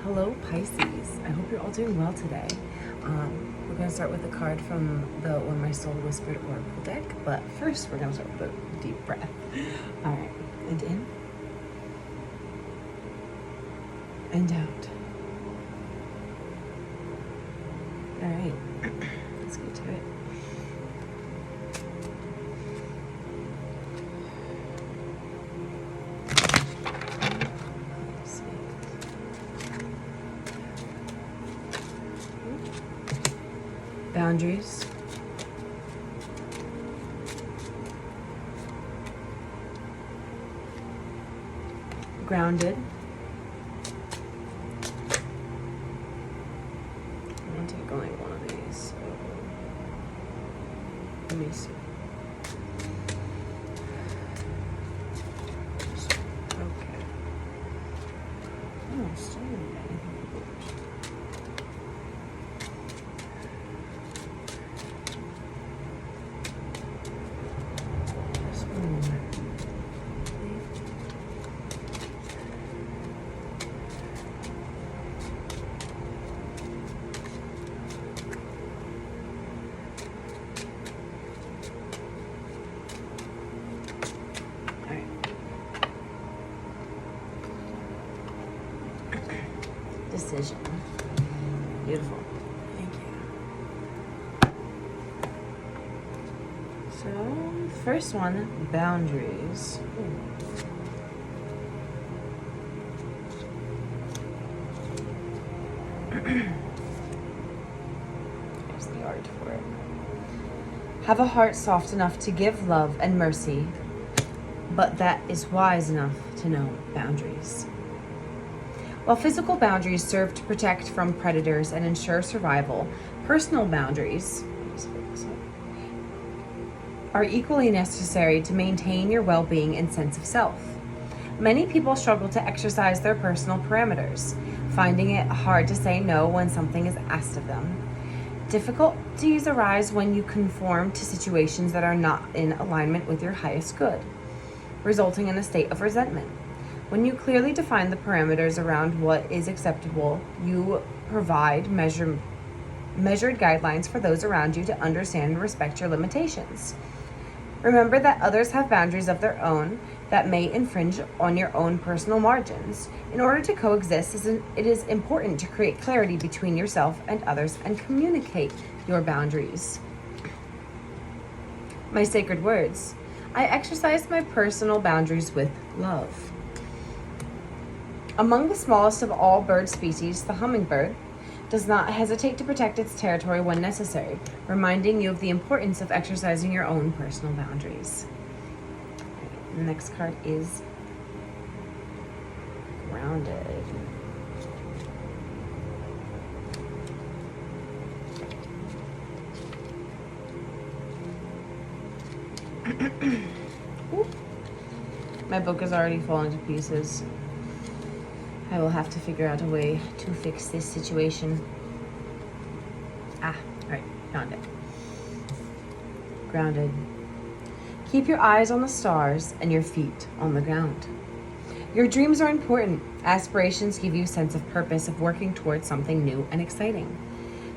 Hello Pisces, I hope you're all doing well today. We're going to start with a card from the When My Soul Whispered Oracle deck, but first we're going to start with a deep breath. All right, and in, and out. All right, let's get to it. Boundaries, grounded. I'm gonna take only one of these, so let me see. Okay. Oh, still not anything. Decision. Beautiful. Thank you. So, first one, boundaries. There's the art for it. Have a heart soft enough to give love and mercy, but that is wise enough to know boundaries. While physical boundaries serve to protect from predators and ensure survival, personal boundaries are equally necessary to maintain your well-being and sense of self. Many people struggle to exercise their personal parameters, finding it hard to say no when something is asked of them. Difficulties arise when you conform to situations that are not in alignment with your highest good, resulting in a state of resentment. When you clearly define the parameters around what is acceptable, you provide measured guidelines for those around you to understand and respect your limitations. Remember that others have boundaries of their own that may infringe on your own personal margins. In order to coexist, it is important to create clarity between yourself and others and communicate your boundaries. My sacred words. I exercise my personal boundaries with love. Among the smallest of all bird species, the hummingbird does not hesitate to protect its territory when necessary, reminding you of the importance of exercising your own personal boundaries. The next card is grounded. My book is already falling to pieces. I will have to figure out a way to fix this situation. All right, found it. Grounded. Keep your eyes on the stars and your feet on the ground. Your dreams are important. Aspirations give you a sense of purpose of working towards something new and exciting.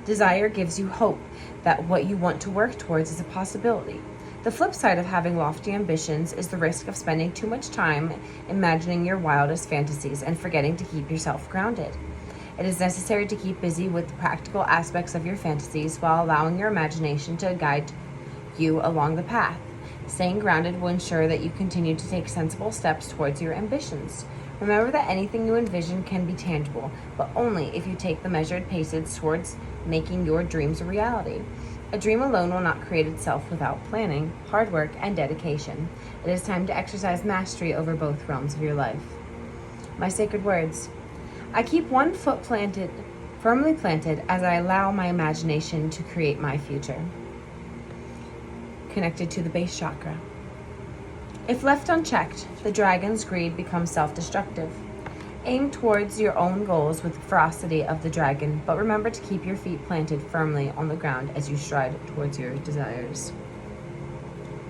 Desire gives you hope that what you want to work towards is a possibility. The flip side of having lofty ambitions is the risk of spending too much time imagining your wildest fantasies and forgetting to keep yourself grounded. It is necessary to keep busy with the practical aspects of your fantasies while allowing your imagination to guide you along the path. Staying grounded will ensure that you continue to take sensible steps towards your ambitions. Remember that anything you envision can be tangible, but only if you take the measured paces towards making your dreams a reality. A dream alone will not create itself without planning, hard work, and dedication. It is time to exercise mastery over both realms of your life. My sacred words. I keep one foot firmly planted as I allow my imagination to create my future. Connected to the base chakra. If left unchecked, the dragon's greed becomes self-destructive. Aim towards your own goals with the ferocity of the dragon, but remember to keep your feet planted firmly on the ground as you stride towards your desires.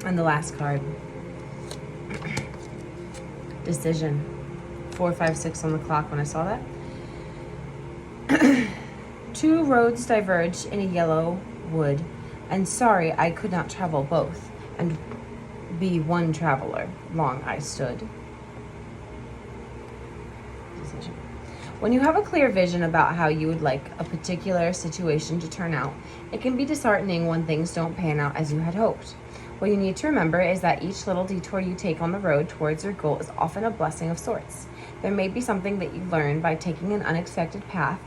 And the last card. Decision. 4, 5, 6 on the clock when I saw that. Two roads diverged in a yellow wood, and sorry I could not travel both, and be one traveler. Long I stood. Decision. When you have a clear vision about how you would like a particular situation to turn out, it can be disheartening when things don't pan out as you had hoped. What you need to remember is that each little detour you take on the road towards your goal is often a blessing of sorts. There may be something that you learn by taking an unexpected path,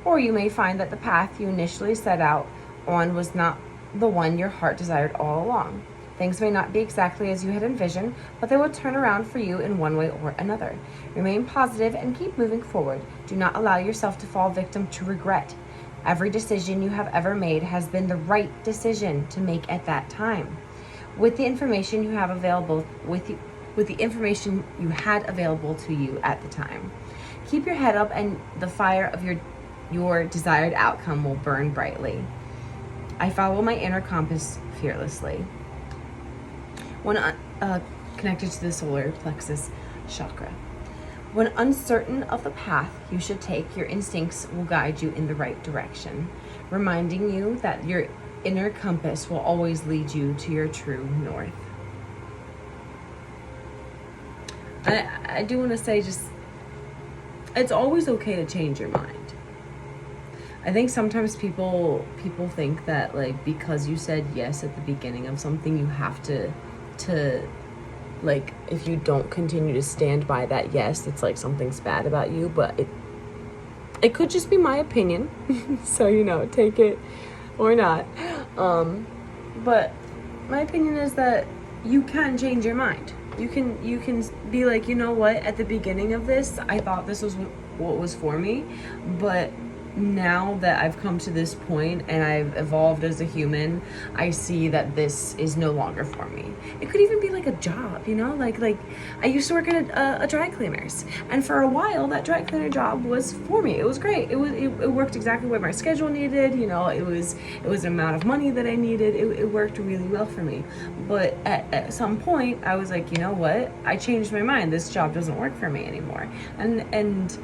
or you may find that the path you initially set out on was not the one your heart desired all along. Things may not be exactly as you had envisioned, but they will turn around for you in one way or another. Remain positive and keep moving forward. Do not allow yourself to fall victim to regret. Every decision you have ever made has been the right decision to make at that time. With the information you have available with the information you had available to you at the time. Keep your head up and the fire of your desired outcome will burn brightly. I follow my inner compass fearlessly. When connected to the solar plexus chakra. When uncertain of the path you should take, your instincts will guide you in the right direction, reminding you that your inner compass will always lead you to your true north. I do want to say, just, it's always okay to change your mind. I think sometimes people think that, like, because you said yes at the beginning of something, you have to like, if you don't continue to stand by that yes, it's like something's bad about you. But it could just be my opinion. So, you know, take it or not. But my opinion is that you can change your mind. You can be like, you know what, at the beginning of this, I thought this was what was for me, but now that I've come to this point and I've evolved as a human, I see that this is no longer for me. It could even be like a job, you know, like I used to work at a dry cleaners, and for a while that dry cleaner job was for me. It was great. It worked exactly what my schedule needed. You know, it was the amount of money that I needed. It worked really well for me. But at some point I was like, you know what? I changed my mind. This job doesn't work for me anymore, and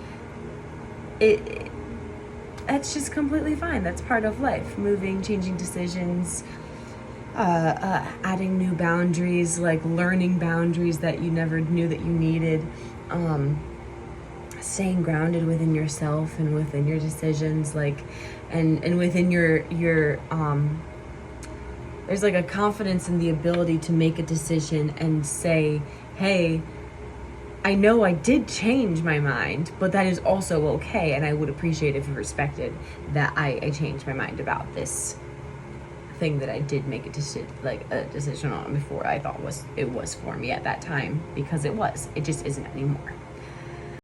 that's just completely fine. That's part of life. Moving, changing decisions, adding new boundaries, like learning boundaries that you never knew that you needed, staying grounded within yourself and within your decisions, like, and within your there's like a confidence in the ability to make a decision and say, hey, I know I did change my mind, but that is also okay, and I would appreciate if you respected that I changed my mind about this thing that I did make a decision on before I thought it was for me at that time, because it was. It just isn't anymore.